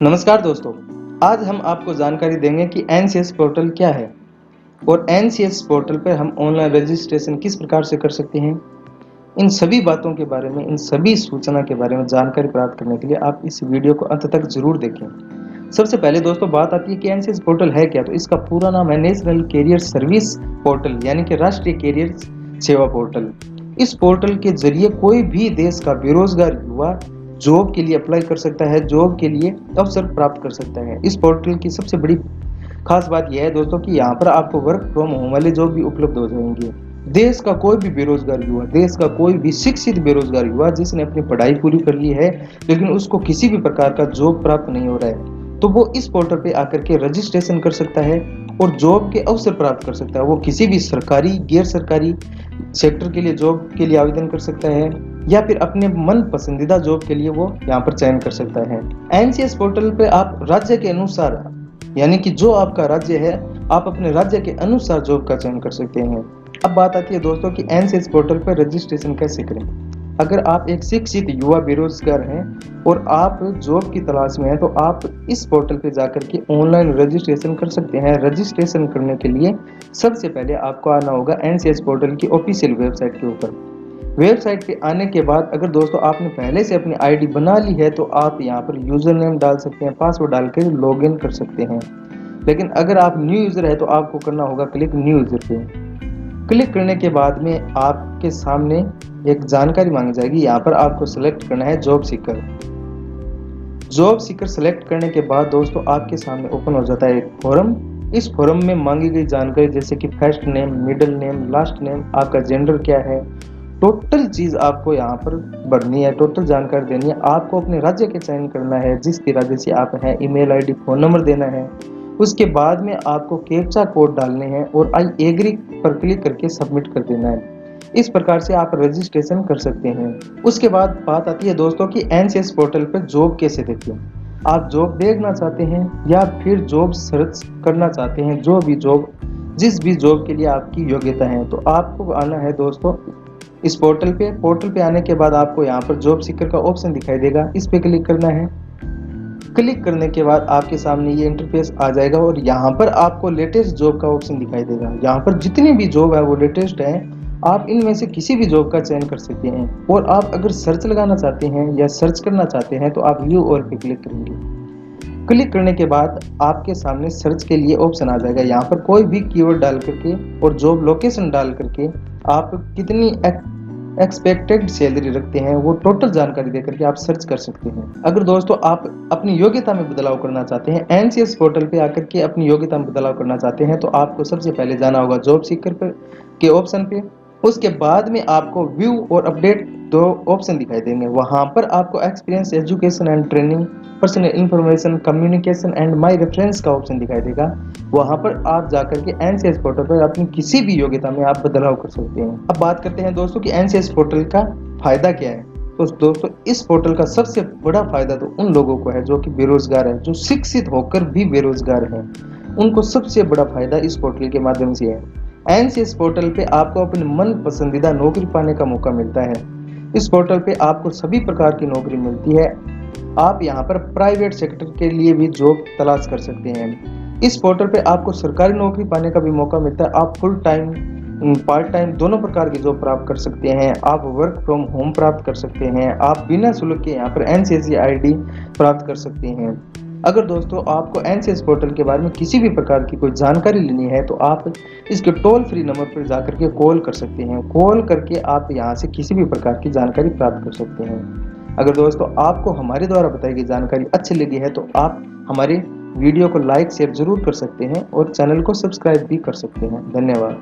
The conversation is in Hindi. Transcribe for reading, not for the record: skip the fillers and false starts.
नमस्कार दोस्तों, आज हम आपको जानकारी देंगे कि एनसीएस पोर्टल क्या है और एनसीएस पोर्टल पर हम ऑनलाइन रजिस्ट्रेशन किस प्रकार से कर सकते हैं। इन सभी बातों के बारे में, इन सभी सूचना के बारे में जानकारी प्राप्त करने के लिए आप इस वीडियो को अंत तक जरूर देखें। सबसे पहले दोस्तों बात आती है कि एनसीएस पोर्टल है क्या। तो इसका पूरा नाम है नेशनल कैरियर सर्विस पोर्टल, यानी कि राष्ट्रीय कैरियर सेवा पोर्टल। इस पोर्टल के जरिए कोई भी देश का बेरोजगार युवा जॉब के लिए अप्लाई कर सकता है, जॉब के लिए अवसर प्राप्त कर सकता है। इस पोर्टल की सबसे बड़ी खास बात यह है दोस्तों कि यहाँ पर आपको वर्क फ्रॉम होम वाले जॉब भी उपलब्ध हो जाएंगे। देश का कोई भी बेरोजगार युवा, देश का कोई भी शिक्षित बेरोजगार युवा जिसने अपनी पढ़ाई पूरी कर ली है लेकिन उसको किसी भी प्रकार का जॉब प्राप्त नहीं हो रहा है, तो वो इस पोर्टल पे आकर के रजिस्ट्रेशन कर सकता है और जॉब के अवसर प्राप्त कर सकता है। वो किसी भी सरकारी, गैर सरकारी सेक्टर के लिए जॉब के लिए आवेदन कर सकता है या फिर अपने मन पसंदीदा जॉब के लिए वो यहाँ पर चयन कर सकता है। एनसीएस पोर्टल पे आप राज्य के अनुसार, यानी कि जो आपका राज्य है, आप अपने राज्य के अनुसार जॉब का चयन कर सकते हैं। अब बात आती है दोस्तों कि एनसीएस पोर्टल पर रजिस्ट्रेशन कैसे करें। अगर आप एक शिक्षित युवा बेरोजगार हैं और आप जॉब की तलाश में हैं, तो आप इस पोर्टल पे जाकर के ऑनलाइन रजिस्ट्रेशन कर सकते हैं। रजिस्ट्रेशन करने के लिए सबसे पहले आपको आना होगा एनसीएस पोर्टल की ऑफिशियल वेबसाइट के ऊपर। वेबसाइट पे आने के बाद अगर दोस्तों आपने पहले से अपनी आईडी बना ली है तो आप यहाँ पर यूजर नेम डाल सकते हैं, पासवर्ड डाल कर लॉगिन कर सकते हैं। लेकिन अगर आप न्यू यूजर है तो आपको करना होगा क्लिक न्यू यूजर पे। क्लिक करने के बाद में आपके सामने एक जानकारी मांगी जाएगी। यहाँ पर आपको सिलेक्ट करना है job seeker. Job seeker select करने के बाद दोस्तों आपके सामने ओपन हो जाता है एक फॉर्म। इस फॉर्म में मांगी गई जानकारी जैसे कि first name, middle name, last name, आपका जेंडर क्या है, टोटल चीज आपको यहाँ पर भरनी है, टोटल जानकारी देनी है। आपको अपने राज्य के चयन करना है, जिस भी राज्य से आप हैं, ईमेल आईडी, फोन नंबर देना है। उसके बाद में आपको कैप्चा कोड डालने हैं और आई एग्री पर क्लिक करके सबमिट कर देना है। इस प्रकार से आप रजिस्ट्रेशन कर सकते हैं। उसके बाद बात आती है दोस्तों कि एनसीएस पोर्टल पर जॉब कैसे देखें। आप जॉब देखना चाहते हैं या फिर जॉब सर्च करना चाहते हैं, जो भी जॉब, जिस भी जॉब के लिए आपकी योग्यता है, तो आपको आना है दोस्तों इस पोर्टल पे। पोर्टल पे आने के बाद आपको यहाँ पर जॉब सीकर का ऑप्शन दिखाई देगा, इस पे क्लिक करना है। क्लिक करने के बाद आपके सामने ये इंटरफेस आ जाएगा और यहाँ पर आपको लेटेस्ट जॉब का ऑप्शन दिखाई देगा। यहाँ पर जितनी भी जॉब है वो लेटेस्ट है, आप इनमें से किसी भी जॉब का चयन कर सकते हैं। और आप अगर सर्च लगाना चाहते हैं या सर्च करना चाहते हैं तो आप व्यू ऑल पे क्लिक करेंगे। क्लिक करने के बाद आपके सामने सर्च के लिए ऑप्शन आ जाएगा। यहाँ पर कोई भी कीवर्ड डाल करके और जॉब लोकेशन डाल करके आप कितनी एक्सपेक्टेड सैलरी रखते हैं वो टोटल जानकारी देकर के आप सर्च कर सकते हैं। अगर दोस्तों आप अपनी योग्यता में बदलाव करना चाहते हैं, एनसीएस पोर्टल पे आकर के अपनी योग्यता में बदलाव करना चाहते हैं, तो आपको सबसे पहले जाना होगा जॉब सीकर पर के ऑप्शन पे। उसके बाद में आपको व्यू और अपडेट दो ऑप्शन दिखाई देंगे। वहां पर आपको experience, education and training, personal information, communication and my reference का ऑप्शन दिखाई देगा। वहां पर आप जाकर के एनसीएस पोर्टल पर अपनी किसी भी योग्यता में आप बदलाव कर सकते हैं। अब बात करते हैं दोस्तों कि एनसीएस पोर्टल का फायदा क्या है। तो दोस्तों इस पोर्टल का सबसे बड़ा फायदा तो उन लोगों को है जो कि बेरोजगार है, जो शिक्षित होकर भी बेरोजगार है, उनको सबसे बड़ा फायदा इस पोर्टल के माध्यम से है। एनसीएस पोर्टल पे आपको अपने मन पसंदीदा नौकरी पाने का मौका मिलता है। इस पोर्टल पे आपको सभी प्रकार की नौकरी मिलती है। आप यहाँ पर प्राइवेट सेक्टर के लिए भी जॉब तलाश कर सकते हैं। इस पोर्टल पे आपको सरकारी नौकरी पाने का भी मौका मिलता है। आप फुल टाइम, पार्ट टाइम दोनों प्रकार की जॉब प्राप्त कर सकते हैं। आप वर्क फ्रॉम होम प्राप्त कर सकते हैं। आप बिना शुल्क के यहाँ पर एनसीएस आईडी प्राप्त कर सकते हैं। अगर दोस्तों आपको एनसीएस पोर्टल के बारे में किसी भी प्रकार की कोई जानकारी लेनी है तो आप इसके टोल फ्री नंबर पर जाकर के कॉल कर सकते हैं। कॉल करके आप यहाँ से किसी भी प्रकार की जानकारी प्राप्त कर सकते हैं। अगर दोस्तों आपको हमारे द्वारा बताई गई जानकारी अच्छी लगी है तो आप हमारे वीडियो को लाइक शेयर जरूर कर सकते हैं और चैनल को सब्सक्राइब भी कर सकते हैं। धन्यवाद।